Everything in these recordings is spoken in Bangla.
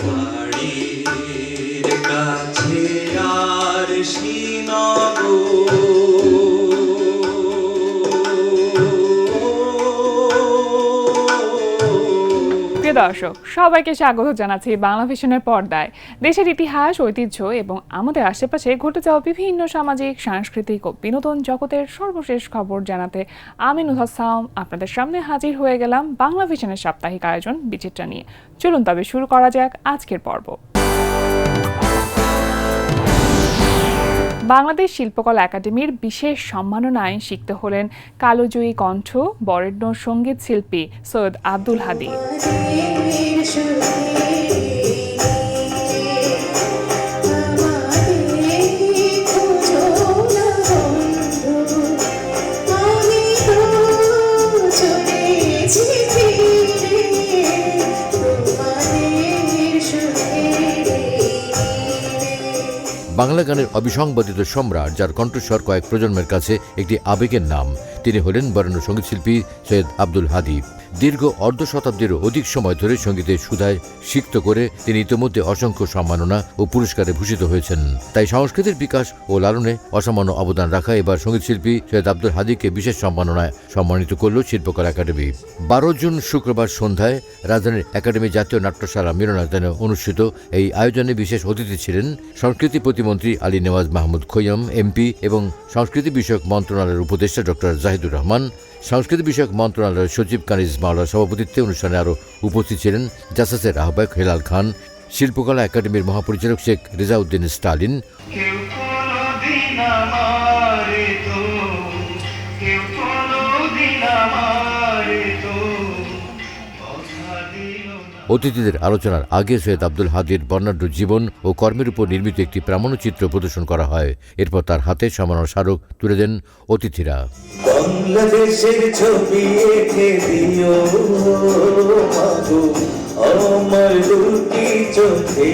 বাড়ির কাছে আর শ্রীনগর দর্শক সবাইকে স্বাগত জানাচ্ছি বাংলা ভিশনের পর্দায়। দেশের ইতিহাস, ঐতিহ্য এবং আমাদের আশেপাশে ঘটে যাওয়া বিভিন্ন সামাজিক, সাংস্কৃতিক ও বিনোদন জগতের সর্বশেষ খবর জানাতে আমি নুহাস সাওম আপনাদের সামনে হাজির হয়ে গেলাম বাংলা ভিশনের সাপ্তাহিক আয়োজন বিচিত্রা নিয়ে। চলুন তবে শুরু করা যাক আজকের পর্ব। বাংলাদেশ শিল্পকলা একাডেমির বিশেষ সম্মাননায় সিক্ত হলেন কালোজয়ী কণ্ঠ বরেণ্য সঙ্গীত শিল্পী সৈয়দ আব্দুল হাদী। বাংলা গানের অবিসংবাদিত সম্রাট, যার কণ্ঠস্বর কয়েক প্রজন্মের কাছে একটি আবেগের নাম, তিনি হলেন বরেণ্য সঙ্গীতশিল্পী সৈয়দ আব্দুল হাদী। দীর্ঘ অর্ধ শতাব্দীরও অধিক সময় ধরে সঙ্গীতের সুধায় সিক্ত করে তিনি ইতিমধ্যে অসংখ্য সম্মাননা ও পুরস্কারে ভূষিত হয়েছেন। তাই সংস্কৃতির বিকাশ ও লালনে অসামান্য অবদান রাখা এবার সঙ্গীতশিল্পী সৈয়দ আব্দুল হাদীকে বিশেষ সম্মাননায় সম্মানিত করল শিল্পকলা একাডেমি। 12 জুন শুক্রবার সন্ধ্যায় রাজধানীর একাডেমি জাতীয় নাট্যশালা মিলনায়তনে অনুষ্ঠিত এই আয়োজনে বিশেষ অতিথি ছিলেন সংস্কৃতি প্রতিমন্ত্রী আলী নেওয়াজ মাহমুদ খৈয়াম এমপি এবং সংস্কৃতি বিষয়ক মন্ত্রণালয়ের উপদেষ্টা ডক্টর জাহিদুর রহমান। সংস্কৃতি বিষয়ক মন্ত্রণালয়ের সচিব কানিজ মাওলার সভাপতিত্বে অনুষ্ঠানে আরও উপস্থিত ছিলেন জাসাসের আহ্বায়ক হেলাল খান, শিল্পকলা একাডেমির মহাপরিচালক শেখ রেজাউদ্দিন স্টালিন, অতিথিদের আলোচনার আগে সৈয়দ আব্দুল হাদীর বর্ণাঢ্য জীবন ও কর্মের উপর নির্মিত একটি প্রামাণ্যচিত্র প্রদর্শন করা হয়। এরপর তার হাতে সম্মাননা স্মারক তুলে দেন অতিথিরা। বাংলাদেশের ছবি এঁকে দিও মাগো আমার দুটি চোখে,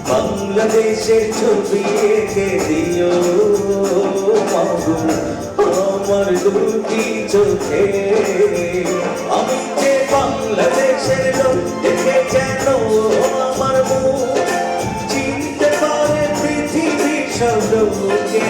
বাংলাদেশের ছবি এঁকে দিও মাগো আমার দুটি চোখে। আমি যে বাংলাদেশের লোক দেখে যেন আমার মুখ চিনতে পারে পৃথিবীর সব লোকে।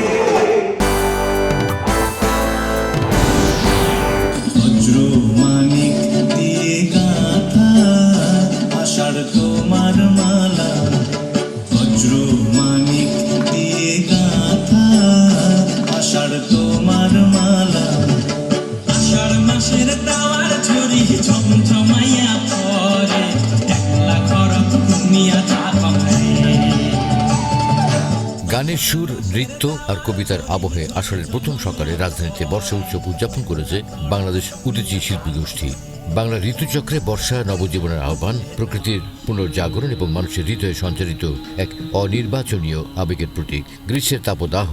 গানের সুর, নৃত্য আর কবিতার আবহে আসরের প্রথম সকালে রাজধানীতে বর্ষা উৎসব উদযাপন করেছে বাংলাদেশ উদীচী শিল্পী গোষ্ঠী। বাংলা ঋতুচক্রে বর্ষা, নবজীবনের আহ্বান, প্রকৃতির পুনর্জাগরণ এবং মানুষের হৃদয়ে সঞ্চারিত এক অনির্বাচনীয় আবেগের প্রতীক। গ্রীষ্মের তাপদাহ,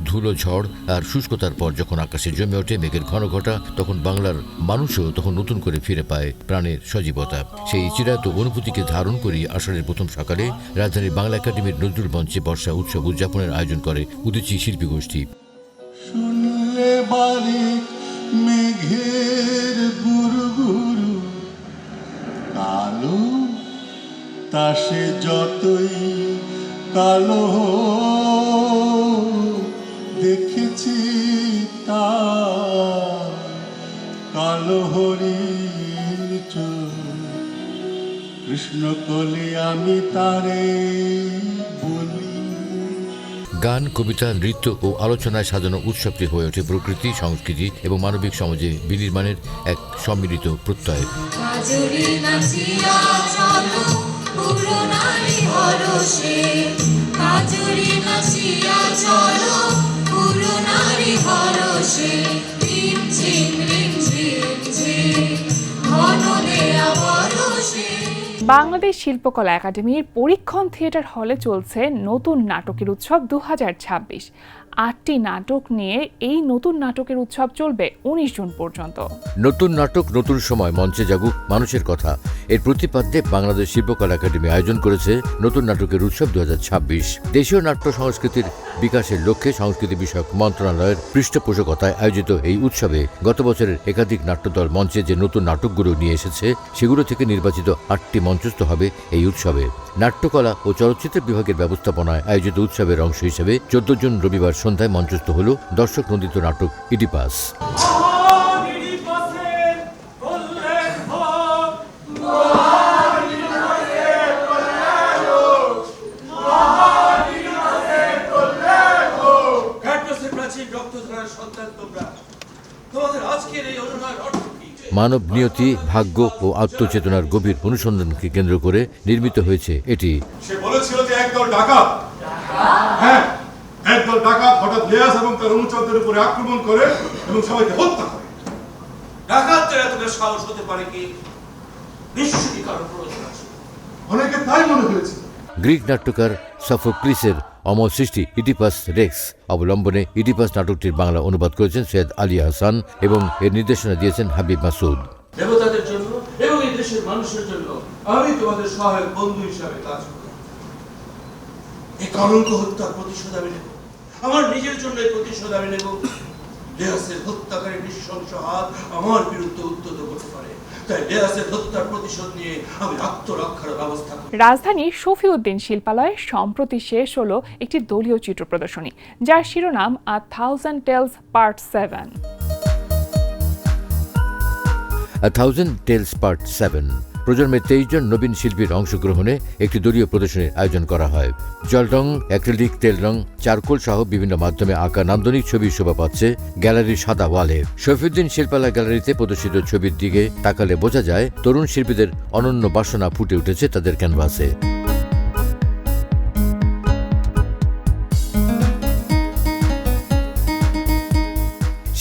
ধুলো ঝড় আর শুষ্কতার পর যখন আকাশে জমে ওঠে মেঘের ঘন ঘটা, তখন বাংলার মানুষও তখন নতুন করে ফিরে পায় প্রাণের সজীবতা। সেই চিরায়ত অনুভূতিকে ধারণ করি আসরের প্রথম সকালে রাজধানীর বাংলা একাডেমির নজরুল মঞ্চে বর্ষা উৎসব উদযাপনের আয়োজন করে উদীচী শিল্পী গোষ্ঠী। মেঘের গুরুগুরু কালো, তাসে যতই কালো দেখেছি তা কালো হরিণ চোখ, কৃষ্ণ কোলে আমি তারে বলি। গান, কবিতা, নৃত্য ও আলোচনায় সাজানো উৎসবটি হয়ে ওঠে প্রকৃতি, সংস্কৃতি এবং মানবিক সমাজে বিনির্মাণের এক সম্মিলিত প্রত্যয়। বাংলাদেশ শিল্পকলা একাডেমির পরীক্ষণ থিয়েটার হলে চলছে নতুন নাটকের উৎসব 2026। 8টি নাটক নিয়ে এই নতুন নাটকের উৎসব চলবে 19 জুন পর্যন্ত। নতুন নাটক নতুন সময় মঞ্চে জাগুক মানুষের কথা, এর প্রতিপাদ্যে বাংলাদেশ শিল্পকলা একাডেমি আয়োজন করেছে নতুন নাটকের উৎসব 2026। দেশীয় নাট্য সংস্কৃতির বিকাশের লক্ষ্যে সংস্কৃতি বিষয়ক মন্ত্রণালয়ের পৃষ্ঠপোষকতায় আয়োজিত এই উৎসবে গত বছরের একাধিক নাট্যদল মঞ্চে যে নতুন নাটকগুলো নিয়ে এসেছে সেগুলো থেকে নির্বাচিত 8টি মঞ্চস্থ হবে এই উৎসবে। নাট্যকলা ও চলচ্চিত্র বিভাগের ব্যবস্থাপনায় আয়োজিত উৎসবের অংশ হিসেবে 14 জুন রবিবার সন্ধ্যায় মঞ্চস্থ হল দর্শক নন্দিত নাটক ইডিপাস। মানব নিয়তি, ভাগ্য ও আত্মচেতনার গভীর অনুসন্ধানকে কেন্দ্র করে নির্মিত হয়েছে এটি। সে বলেছিল যে একদল ডাকাত, হ্যাঁ একদল ডাকাত হঠাৎ লিয়াস এবং তার অনুচরদের উপরে আক্রমণ করে এবং সবাইকে হত্যা করে। ডাকাতদের এতটা সাহস হতে পারে কি? নিশ্চয়ই কারণ প্রয়োজন আছে। অনেকে তাই মনে হয়েছে। গ্রিক নাট্যকার সফোক্লিসের অমর সৃষ্টি ইডিপাস রেক্স অবলম্বনে ইডিপাস নাটকটির বাংলা অনুবাদ করেছেন সৈয়দ আলী আহসান এবং এর নির্দেশনা দিয়েছেন হাবিব মাসুদ। দেবতাদের জন্য এবং এই দেশের মানুষের জন্য আমি তোমাদের সহায়ক বন্ধু হিসাবে কাজ করব। এই কলঙ্ক হত্যার প্রতিশোধ আমি নেব, আমার নিজের জন্য এই প্রতিশোধ আমি নেব। লিয়াসের হত্যাকারী নৃশংস হাত আমার বিরুদ্ধে উদ্যত করতে পারে, তাই লিয়াসের হত্যার প্রতিশোধ নিয়ে আমি আত্মরক্ষার ব্যবস্থা করব। রাজধানীর শফিউদ্দিন শিল্পালয়ে সম্প্রতি শেষ হলো একটি দলীয় চিত্র প্রদর্শনী, যার শিরোনাম a thousand tales part 7। A thousand tales part 7 প্রজন্মের 23 জন নবীন শিল্পীর অংশগ্রহণে একটি দলীয় প্রদর্শনীর আয়োজন করা হয়। জল রং, অ্যাক্রিলিক, তেল রং, চারকোল সহ বিভিন্ন মাধ্যমে আঁকা নান্দনিক ছবি শোভা পাচ্ছে গ্যালারির সাদা ওয়ালে। শফিউদ্দিন শিল্পালয় গ্যালারিতে প্রদর্শিত ছবির দিকে তাকালে বোঝা যায় তরুণ শিল্পীদের অনন্য বাসনা ফুটে উঠেছে তাদের ক্যানভাসে।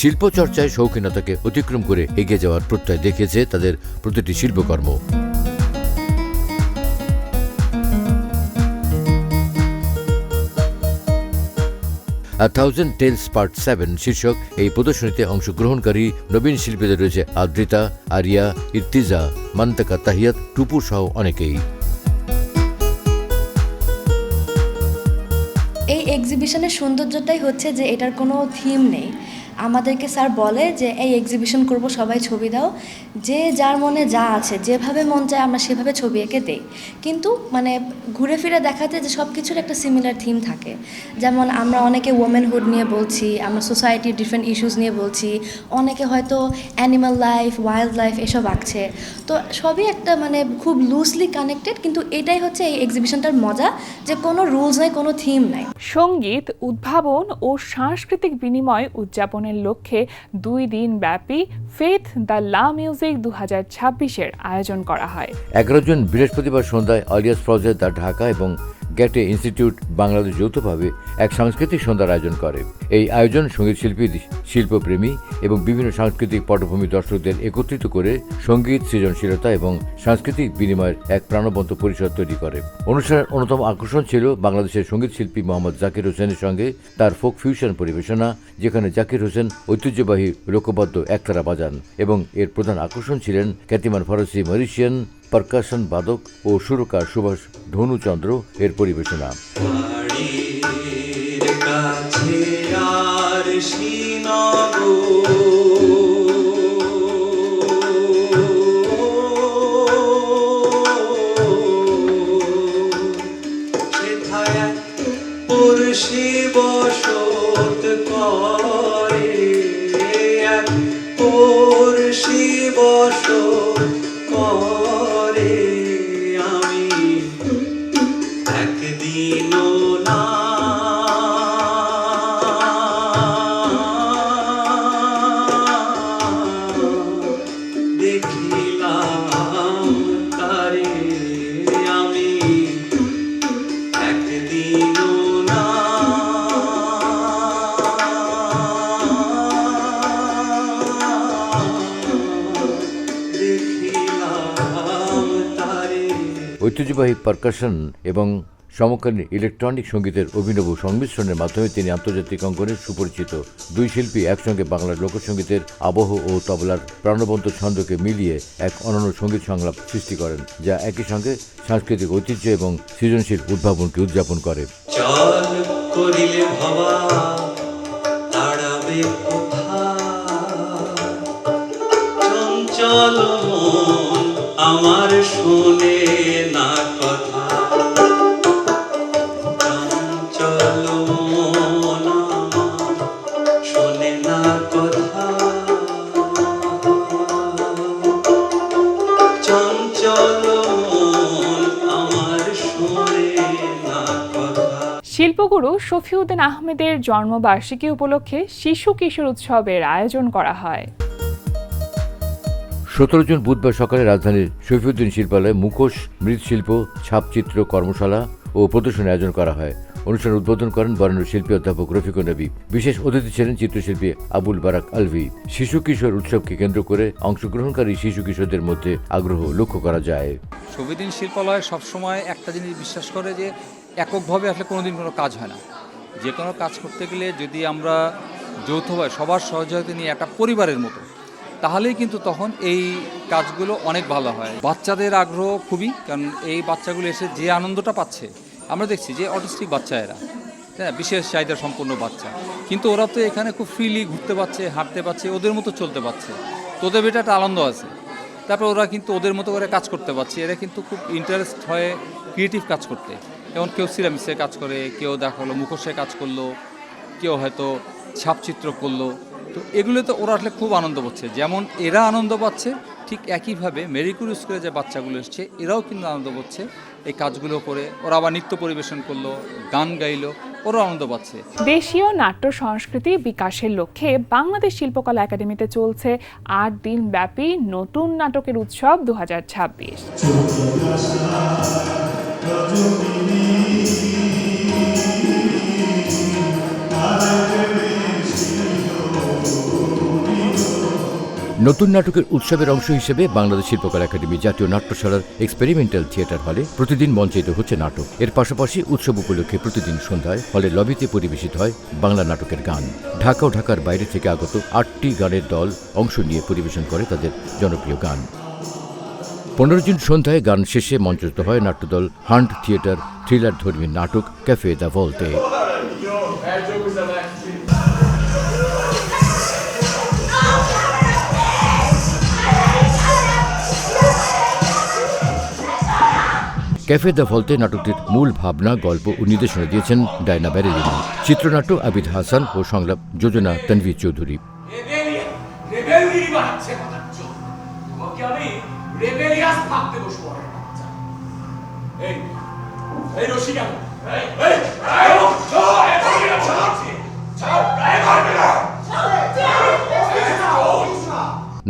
শিল্পচর্চায় শৌখিনতাকে অতিক্রম করে এগিয়ে যাওয়ার প্রত্যয় দেখিয়েছে তাদের প্রতিটি শিল্পকর্ম। আ থাউজেন্ড টেলস পার্ট 7 শীর্ষক এই প্রদর্শনীতে অংশগ্রহণকারী নবীন শিল্পীদের রয়েছে আদ্রিতা, আরিয়া, ইর্তিজা, মান্তাকা, তাহিয়াত, টুপুর সহ অনেকেই। এই এক্সিবিশনের সৌন্দর্যটাই হচ্ছে যে এটার কোনো থিম নেই। আমাদেরকে স্যার বলে যে এই এক্সিবিশন করব, সবাই ছবি দাও, যে যার মনে যা আছে যেভাবে মন চায় আমরা সেভাবে ছবি এঁকে দেই। কিন্তু মানে ঘুরে ফিরে দেখাতে যে সব কিছুর একটা সিমিলার থিম থাকে। যেমন আমরা অনেকে ওমেনহুড নিয়ে বলছি, আমরা সোসাইটির ডিফারেন্ট ইস্যুস নিয়ে বলছি, অনেকে হয়তো অ্যানিম্যাল লাইফ, ওয়াইল্ড লাইফ এসব আঁকছে। তো সবই একটা মানে খুব লুজলি কানেক্টেড, কিন্তু এটাই হচ্ছে এই এক্সিবিশনটার মজা, যে কোনো রুলস নাই, কোনো থিম নাই। সঙ্গীত, উদ্ভাবন ও সাংস্কৃতিক বিনিময় উদযাপনের লক্ষ্যে 2 দিন ব্যাপী ফেথ দ্য লা মিউজিক 2026-এর আয়োজন করা হয়। 11 জুন বৃহস্পতিবার সন্ধ্যায় আলিয়াস ফ্রজে দ্য ঢাকা এবং গ্যাটে ইনস্টিটিউট বাংলাদেশ যৌথভাবে এক সাংস্কৃতিক সন্ধ্যার আয়োজন করে। এই আয়োজন সঙ্গীতশিল্পী, শিল্পপ্রেমী এবং বিভিন্ন সাংস্কৃতিক পটভূমি দর্শকদের একত্রিত করে সঙ্গীত, সৃজনশীলতা এবং সাংস্কৃতিক বিনিময়ের এক প্রাণবন্ত পরিসর তৈরি করে। অনুষ্ঠানের অন্যতম আকর্ষণ ছিল বাংলাদেশের সঙ্গীতশিল্পী মোহাম্মদ জাকির হোসেনের সঙ্গে তার ফোক ফিউশন পরিবেশনা, যেখানে জাকির হোসেন ঐতিহ্যবাহী লোকবাদ্য একতারা বাজান এবং এর প্রধান আকর্ষণ ছিলেন খ্যাতিমান ফরাসি ম্যাজিশিয়ান, পারকাশন বাদক ও সুরকার সুভাষ ধনুচন্দ্র এর পরিবেশনা। ঐতিহ্যবাহী পারকাশন এবং সমকালীন ইলেকট্রনিক সঙ্গীতের অভিনব সংমিশ্রণের মাধ্যমে তিনি আন্তর্জাতিক অঙ্গনে সুপরিচিত। দুই শিল্পী একসঙ্গে বাংলার লোকসঙ্গীতের আবহ ও তবলার প্রাণবন্ত ছন্দকে মিলিয়ে এক অনন্য সঙ্গীত সংলাপ সৃষ্টি করেন, যা একই সঙ্গে সাংস্কৃতিক ঐতিহ্য এবং সৃজনশীল উদ্ভাবনকে উদযাপন করে। চল করিলে ভাবা তাড়াবে চঞ্চল মন আমার শোনে না কথা, চঞ্চল মন আমার শোনে না কথা, চঞ্চল মন আমার শোনে না কথা। শিল্পগুরু শফিউদ্দিন আহমেদের জন্মবার্ষিকী উপলক্ষে শিশু কিশোর উৎসবের আয়োজন করা হয়। 17 জুন বুধবার সকালে রাজধানীর শফিউদ্দিন শিল্পালয়ে মুখোশ, মৃৎশিল্প, ছাপচিত্র কর্মশালা ও প্রদর্শনী আয়োজন করা হয়। অনুষ্ঠান উদ্বোধন করেন বরেণ্য শিল্পী অধ্যাপক রফিকুন নবী। বিশেষ অতিথি ছিলেন চিত্রশিল্পী আবুল বারাক আলভি। শিশু কিশোর উৎসবকে কেন্দ্র করে অংশগ্রহণকারী শিশু কিশোরদের মধ্যে আগ্রহ লক্ষ্য করা যায়। শফিউদ্দিন শিল্পালয় সবসময় একটা জিনিস বিশ্বাস করে যে এককভাবে আসলে কোনোদিন কোনো কাজ হয় না। যে কোনো কাজ করতে গেলে যদি আমরা যৌথভাবে সবার সহযোগিতা নিয়ে একটা পরিবারের মতো, তাহলেই কিন্তু তখন এই কাজগুলো অনেক ভালো হয়। বাচ্চাদের আগ্রহ খুবই, কারণ এই বাচ্চাগুলো এসে যে আনন্দটা পাচ্ছে, আমরা দেখছি যে অটিস্টিক বাচ্চা এরা, হ্যাঁ, বিশেষ চাহিদা সম্পন্ন বাচ্চা, কিন্তু ওরা তো এখানে খুব ফ্রিলি ঘুরতে পারছে, হাঁটতে পারছে, ওদের মতো চলতে পারছে, তোদের বেটা একটা আনন্দ আছে। তারপর ওরা কিন্তু ওদের মতো করে কাজ করতে পারছে, এরা কিন্তু খুব ইন্টারেস্ট হয় ক্রিয়েটিভ কাজ করতে। যেমন কেউ সিরামিক্সে কাজ করে, কেউ দেখা হলো মুখোশে কাজ করলো, কেউ হয়তো ছাপচিত্র করলো। তো এগুলো তো ওরা আসলে খুব আনন্দ পাচ্ছে। যেমন এরা আনন্দ পাচ্ছে, ঠিক একইভাবে মেরিকুর স্কুলে যে বাচ্চাগুলো এসছে এরাও কিন্তু আনন্দ পাচ্ছে এই কাজগুলো করে। ওরা আবার নৃত্য পরিবেশন করলো, গান গাইলো, ওরাও আনন্দ পাচ্ছে। দেশীয় নাট্য সংস্কৃতি বিকাশের লক্ষ্যে বাংলাদেশ শিল্পকলা একাডেমিতে চলছে 8 দিন ব্যাপী নতুন নাটকের উৎসব 2026। নতুন নাটকের উৎসবের অংশ হিসেবে বাংলাদেশ শিল্পকলা একাডেমি জাতীয় নাট্যশালার এক্সপেরিমেন্টাল থিয়েটার হলে প্রতিদিন মঞ্চায়িত হচ্ছে নাটক। এর পাশাপাশি উৎসব উপলক্ষে প্রতিদিন সন্ধ্যায় হলের লবিতে পরিবেশিত হয় বাংলা নাটকের গান। ঢাকা ও ঢাকার বাইরে থেকে আগত 8টি গানের দল অংশ নিয়ে পরিবেশন করে তাদের জনপ্রিয় গান। 15 জুন সন্ধ্যায় গান শেষে মঞ্চস্থ হয় নাট্যদল হান্ট থিয়েটার থ্রিলার ধর্মী নাটক ক্যাফে দ্য ভল্টে। ক্যাফে দ্য ভল্টে নাটকটির মূল ভাবনা, গল্প ও নির্দেশনা দিয়েছেন ডায়না ব্যারেলিনি। চিত্রনাট্য আবিদ হাসান ও সংলাপ যোজনা তানভীর চৌধুরী।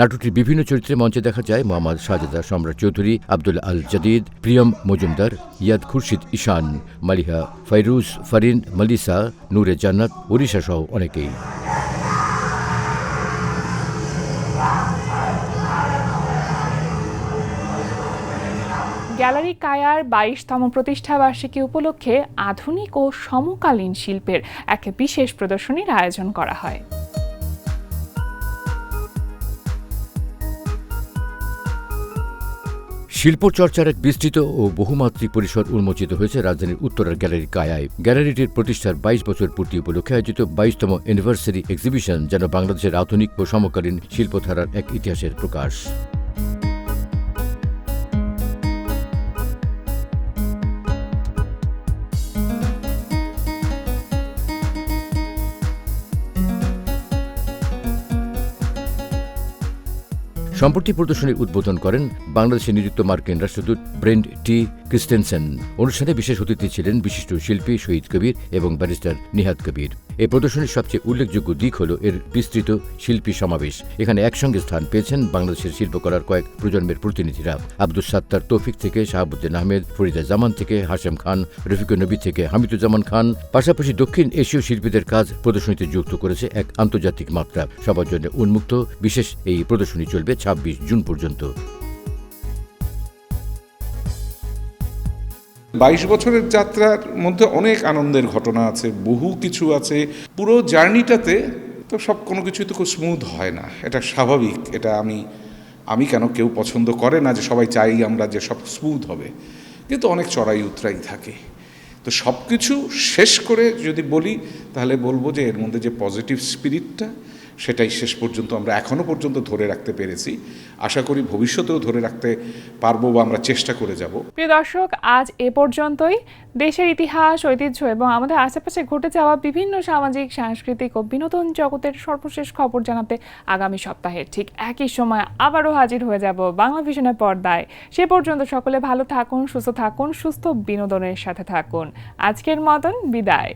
নাটকটির বিভিন্ন চরিত্রে মঞ্চে দেখা যায় মোহাম্মদ শাহজাদা সম্রাট চৌধুরী, আব্দুল আল জাদিদ, প্রিয়ম মজুমদার, ইয়াদ খুরশিদ ঈশান, মালিহা ফাইরুজ, ফারিন, মালিসা, নূরে জান্নাত, ওড়িশা সহ অনেকেই। গ্যালারি কায়ার 22তম প্রতিষ্ঠাবার্ষিকী উপলক্ষে আধুনিক ও সমকালীন শিল্পের এক বিশেষ প্রদর্শনীর আয়োজন করা হয়। শিল্পচর্চার এক বিস্তৃত ও বহুমাত্রিক পরিসর উন্মোচিত হয়েছে রাজধানীর উত্তরার গ্যালারি কায়ায়। গ্যালারিটির প্রতিষ্ঠার 22 বছর পূর্তি উপলক্ষে আয়োজিত 22তম অ্যানিভার্সারি এক্সিবিশন যেন বাংলাদেশের আধুনিক ও সমকালীন শিল্পধারার এক ইতিহাসের প্রকাশ। সম্প্রতি প্রদর্শনীর উদ্বোধন করেন বাংলাদেশে নিযুক্ত মার্কিন রাষ্ট্রদূত ব্রেন্ট টি ক্রিস্টেনসেন। অনুষ্ঠানে বিশেষ অতিথি ছিলেন বিশিষ্ট শিল্পী শহীদ কবির এবং ব্যারিস্টার নিহাদ কবির। এই প্রদর্শনীর সবচেয়ে উল্লেখযোগ্য দিক হল এর বিস্তৃত শিল্পী সমাবেশ। এখানে একসঙ্গে স্থান পেয়েছেন বাংলাদেশের শিল্পকলার কয়েক প্রজন্মের প্রতিনিধিরা। আব্দুস সাত্তার তৌফিক থেকে শাহাবুদ্দিন আহমেদ, ফরিদা জামান থেকে হাশেম খান, রফিকুন নবী থেকে হামিদুজ্জামান খান। পাশাপাশি দক্ষিণ এশীয় শিল্পীদের কাজ প্রদর্শনীতে যুক্ত করেছে এক আন্তর্জাতিক মাত্রা। সবার জন্য উন্মুক্ত বিশেষ এই প্রদর্শনী চলবে 26 জুন পর্যন্ত। 22 বছরের যাত্রার মধ্যে অনেক আনন্দের ঘটনা আছে, বহু কিছু আছে। পুরো জার্নিটাতে তো সব কোনো কিছুই তো খুব স্মুথ হয় না, এটা স্বাভাবিক। এটা আমি কেন, কেউ পছন্দ করে না যে সবাই চাই আমরা যে সব স্মুথ হবে, কিন্তু অনেক চড়াই উতরাই থাকে। তো সব কিছু শেষ করে যদি বলি তাহলে বলবো যে এর মধ্যে যে পজিটিভ স্পিরিটটা সেটাই শেষ পর্যন্ত আমরা এখনও পর্যন্ত ধরে রাখতে পেরেছি। আশা করি ভবিষ্যতেও ধরে রাখতে পারবো বা আমরা চেষ্টা করে যাব। প্রিয় দর্শক, আজ এ পর্যন্তই। দেশের ইতিহাস, ঐতিহ্য এবং আমাদের আশেপাশে ঘটে যাওয়া বিভিন্ন সামাজিক, সাংস্কৃতিক ও বিনোদন জগতের সর্বশেষ খবর জানাতে আগামী সপ্তাহে ঠিক একই সময় আবারও হাজির হয়ে যাব বাংলা ভিশনের পর্দায়। সে পর্যন্ত সকলে ভালো থাকুন, সুস্থ থাকুন, সুস্থ বিনোদনের সাথে থাকুন। আজকের মতন বিদায়।